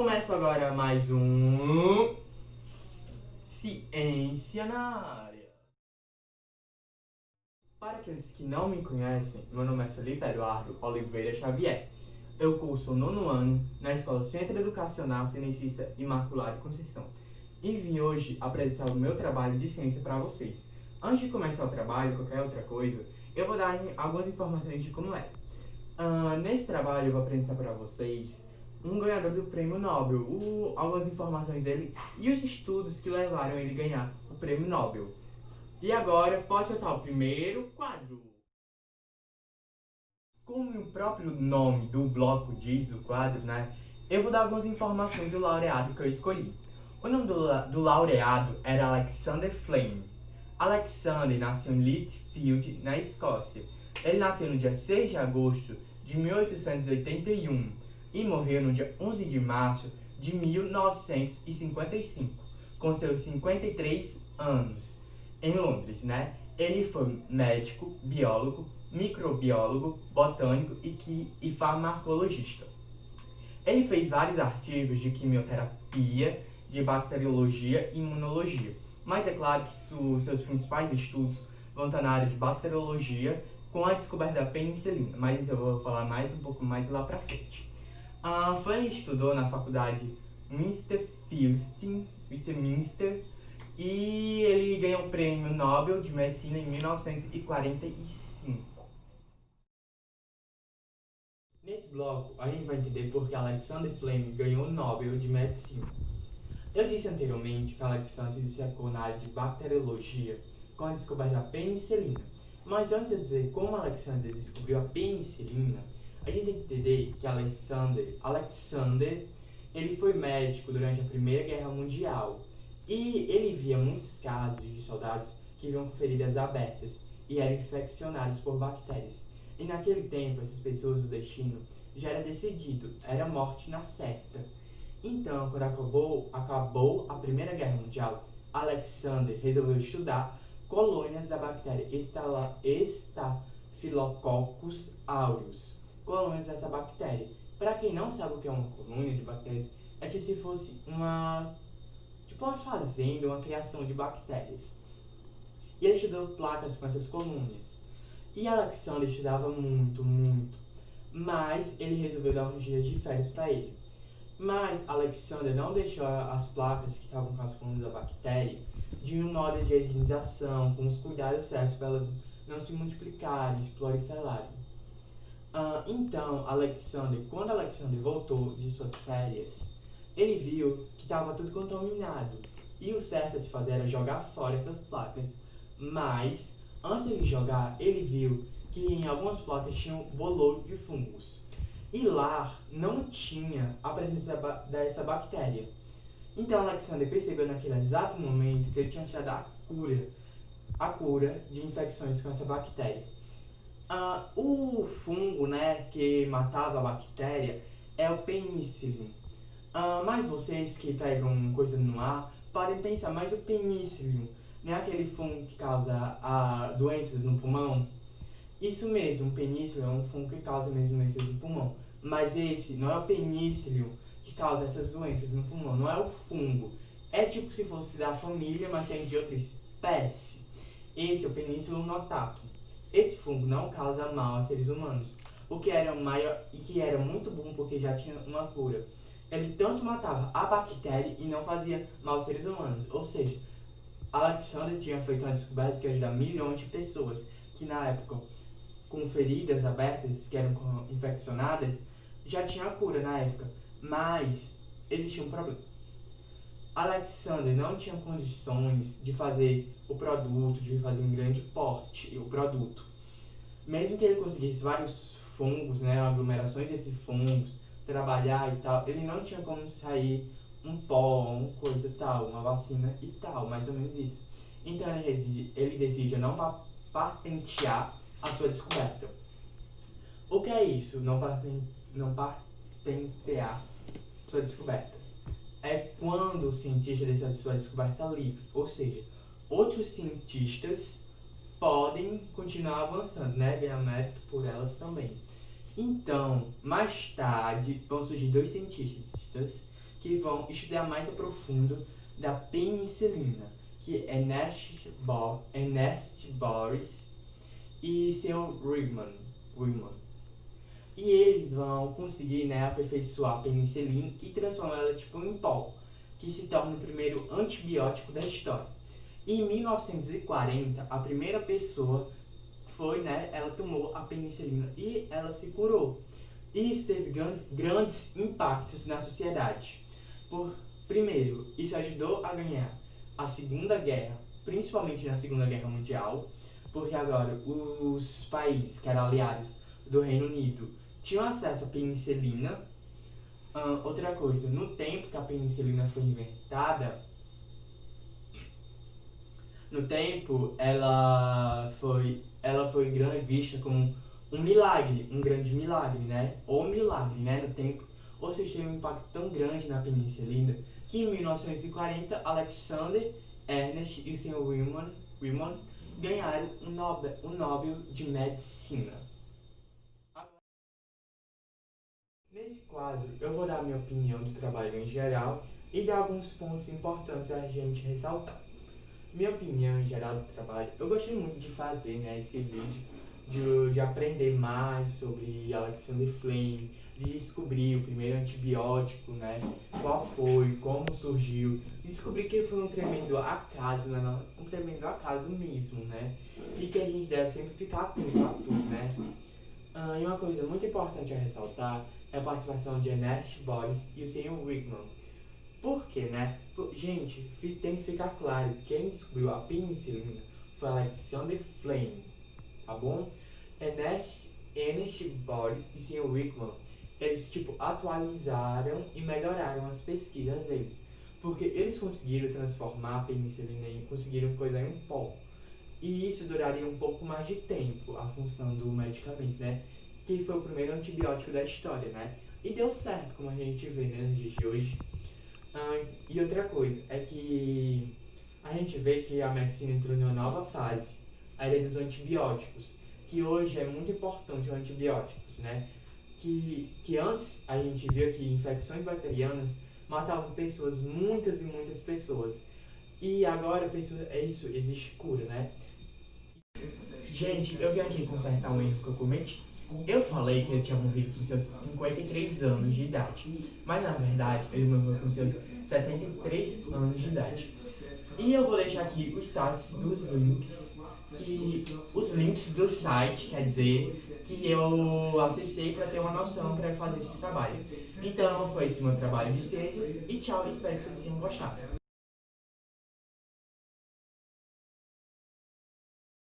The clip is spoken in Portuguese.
Começa agora mais um Ciência na Área. Para aqueles que não me conhecem, meu nome é Felipe Eduardo Oliveira Xavier. Eu curso o 9º ano na Escola Centro Educacional Cinencista Imaculada Conceição e vim hoje apresentar o meu trabalho de ciência para vocês. Antes de começar o trabalho, qualquer outra coisa, eu vou dar algumas informações de como é. Nesse trabalho eu vou apresentar para vocês um ganhador do Prêmio Nobel, algumas informações dele e os estudos que levaram ele a ganhar o Prêmio Nobel. E agora pode soltar o primeiro quadro. Como o próprio nome do bloco diz, o quadro, né? Eu vou dar algumas informações do laureado que eu escolhi. O nome do laureado era Alexander Fleming. Alexander nasceu em Lichfield, na Escócia. Ele nasceu no dia 6 de agosto de 1881 e morreu no dia 11 de março de 1955, com seus 53 anos, em Londres, né? Ele foi médico, biólogo, microbiólogo, botânico e farmacologista. Ele fez vários artigos de quimioterapia, de bacteriologia e imunologia, mas é claro que seus principais estudos vão estar na área de bacteriologia com a descoberta da penicilina, mas isso eu vou falar um pouco mais lá pra frente. Fleming estudou na faculdade Westminster e ele ganhou o Prêmio Nobel de Medicina em 1945. Nesse bloco, a gente vai entender por que Alexander Fleming ganhou o Nobel de Medicina. Eu disse anteriormente que Alexander se destacou na área de bacteriologia com a descoberta da penicilina. Mas antes de dizer como Alexander descobriu a penicilina, a gente tem que entender que Alexander ele foi médico durante a Primeira Guerra Mundial e ele via muitos casos de soldados que viviam com feridas abertas e eram infeccionados por bactérias. E naquele tempo, essas pessoas, o destino já era decidido, era morte na certa. Então, quando acabou a Primeira Guerra Mundial, Alexander resolveu estudar colônias da bactéria Staphylococcus aureus, colônias dessa bactéria. Para quem não sabe o que é uma colônia de bactérias, é como se fosse uma fazenda, uma criação de bactérias. E ele estudou placas com essas colônias. E Alexander estudava muito, mas ele resolveu dar uns dias de férias para ele. Mas Alexander não deixou as placas que estavam com as colônias da bactéria de uma ordem de higienização, com os cuidados certos para elas não se multiplicarem, se proliferarem. Então, quando Alexander voltou de suas férias, ele viu que estava tudo contaminado. E o certo a se fazer era jogar fora essas placas. Mas, antes de ele jogar, ele viu que em algumas placas tinham bolor de fungos. E lá não tinha a presença dessa bactéria. Então Alexander percebeu naquele exato momento que ele tinha achado a cura de infecções com essa bactéria. O fungo, né, que matava a bactéria é o penicillium. Mas vocês que pegam coisa no ar podem pensar, mas o penicillium não é aquele fungo que causa doenças no pulmão? Isso mesmo, o penicillium é um fungo que causa mesmo doenças no pulmão. Mas esse não é o penicillium que causa essas doenças no pulmão, não é o fungo. É tipo se fosse da família, mas é de outra espécie. Esse é o Penicillium notatum. Esse fungo não causa mal a seres humanos, o que era muito bom porque já tinha uma cura. Ele tanto matava a bactéria e não fazia mal aos seres humanos. Ou seja, Alexander tinha feito uma descoberta que ajudava milhões de pessoas que na época, com feridas abertas, que eram infeccionadas, já tinha a cura na época. Mas existia um problema. Alexander não tinha condições de fazer o produto, de fazer em grande porte o produto. Mesmo que ele conseguisse vários fungos, né, aglomerações desses fungos, trabalhar e tal, ele não tinha como sair um pó, uma coisa e tal, uma vacina e tal, mais ou menos isso. Então ele decide não patentear a sua descoberta. O que é isso? Não patentear sua descoberta. É quando o cientista deixa a sua descoberta livre, ou seja, outros cientistas podem continuar avançando, né? Ganhar mérito por elas também. Então, mais tarde, vão surgir dois cientistas que vão estudar mais a profundo da penicilina, que é Ernest Boris e seu Riemann. E eles vão conseguir, né, aperfeiçoar a penicilina e transformar ela tipo em pó, que se torna o primeiro antibiótico da história. E em 1940, a primeira pessoa foi, né, ela tomou a penicilina e ela se curou. E isso teve grandes impactos na sociedade. Primeiro, isso ajudou a ganhar a Segunda Guerra, principalmente na Segunda Guerra Mundial, porque agora os países que eram aliados do Reino Unido tinham acesso à penicilina. Outra coisa, no tempo que a penicilina foi inventada, ela foi vista como um milagre, um grande milagre, né? Ou milagre, né? No tempo, ou seja, teve um impacto tão grande na penicilina que em 1940 Alexander Ernest e o Sr. Riemann ganharam o Nobel de Medicina. Nesse quadro, eu vou dar minha opinião do trabalho em geral e dar alguns pontos importantes a gente ressaltar. Minha opinião em geral do trabalho, eu gostei muito de fazer, né, esse vídeo, de aprender mais sobre Alexander Fleming, de descobrir o primeiro antibiótico, né, qual foi, como surgiu, descobrir que foi um tremendo acaso, né, um tremendo acaso mesmo, né, e que a gente deve sempre ficar atento a tudo, né. E uma coisa muito importante a ressaltar é a participação de Ernest Boris e o Sr. Riemann. Por quê, né? Gente, tem que ficar claro, quem descobriu a penicilina foi Alexander Fleming, tá bom? Ernest Boris e Sr. Riemann, eles atualizaram e melhoraram as pesquisas deles, porque eles conseguiram transformar a penicilina e conseguiram coisar em um pó. E isso duraria um pouco mais de tempo, a função do medicamento, né? Que foi o primeiro antibiótico da história, né? E deu certo, como a gente vê, né, nos dias de hoje. E outra coisa, é que a gente vê que a medicina entrou em uma nova fase, a era dos antibióticos, que hoje é muito importante os antibióticos, né? Que antes a gente via que infecções bacterianas matavam pessoas, muitas e muitas pessoas. E agora existe cura, né? Gente, eu vim aqui consertar um erro que eu cometi. Eu falei que ele tinha morrido com seus 53 anos de idade, mas na verdade ele morreu com seus 73 anos de idade. E eu vou deixar aqui os sites dos links, os links do site, quer dizer, que eu acessei para ter uma noção para fazer esse trabalho. Então foi esse meu trabalho de ciências e tchau, espero que vocês tenham gostado.